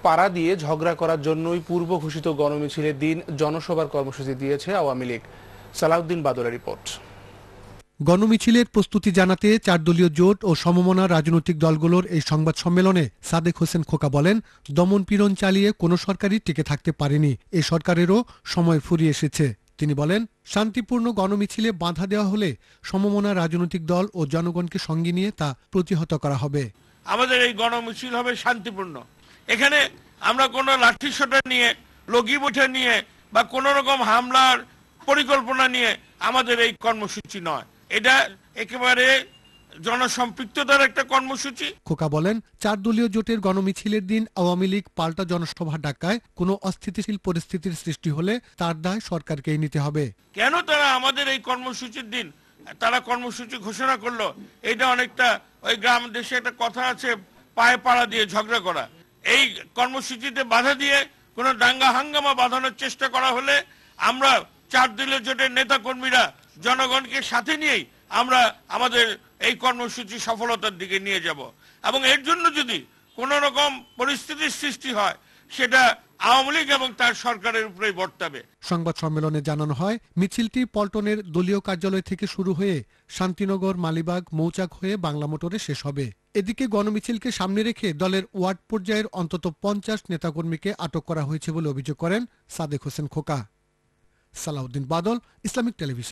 পাড়া দিয়ে ঝগড়া করার জন্যই পূর্ব ঘোষিত গণমিছিলের দিন জনসভার কর্মসূচি দিয়েছে আওয়ামী লীগ। সালাউদ্দিন বাদলের রিপোর্ট। গণমিছিলের প্রস্তুতি জানাতে 4 দলীয় জোট ও সমমনা রাজনৈতিক দলগুলোর এই সংবাদ সম্মেলনে সাদেক হোসেন খোকা বলেন, দমন-পীড়ন চালিয়ে কোনো সরকারই টিকে থাকতে পারেনি, এই সরকারেরও সময় ফুরিয়ে এসেছে। তিনি বলেন, শান্তিপূর্ণ গণমিছিলে বাধা দেওয়া হলে সমমনা রাজনৈতিক দল ও জনগণকে সঙ্গে নিয়ে তা প্রতিহত করা হবে। আমাদের এই গণমিছিল হবে শান্তিপূর্ণ। এখানে আমরা কোনো লাঠিসোঁটা নিয়ে, লগি বৈঠা নিয়ে বা কোনো রকম হামলার পরিকল্পনা নিয়ে আমাদের এই কর্মসূচি নয়। এটা একেবারে জনসম্পৃক্ততার একটা কর্মসূচি। খোকা বলেন, 4 দলীয় জোটের গণমিছিলের দিন আওয়ামী লীগ পাল্টা জনসভা ডাকায় কোনো অস্থিতিশীল পরিস্থিতির সৃষ্টি হলে তার দায় সরকারকেই নিতে হবে। কেন তারা আমাদের এই কর্মসূচির দিন তারা কর্মসূচি ঘোষণা করলো? এটা অনেকটা ওই গ্রাম দেশে একটা কথা আছে, পায়ে পাড়া দিয়ে ঝগড়া করা। এই কর্মসূচিতে বাধা দিয়ে কোনো দাঙ্গা হাঙ্গামা বাঁধানোর চেষ্টা করা হলে আমরা 4 দলীয় জোটের নেতা কর্মীরা জনগণকে সাথে নিয়েই আমরা আমাদের এই কর্মসূচি সফলতার দিকে নিয়ে যাব। এবং এর জন্য যদি কোনো রকম পরিস্থিতির সৃষ্টি হয়, সেটা আওয়ামী লীগ এবং তার সরকারের উপরেই বর্তাবে। সংবাদ সম্মেলনে জানানো হয়, মিছিলটি পল্টনের দলীয় কার্যালয় থেকে শুরু হয়ে শান্তিনগর, মালিবাগ, মৌচাক হয়ে বাংলা মোটরে শেষ হবে। এদিকে গণমিছিলকে সামনে রেখে দলের ওয়ার্ড পর্যায়ের অন্তত 50 নেতাকর্মীকে আটক করা হয়েছে বলে অভিযোগ করেন সাদেক হোসেন খোকা। সালাউদ্দিন বাদল, ইসলামিক টেলিভিশন।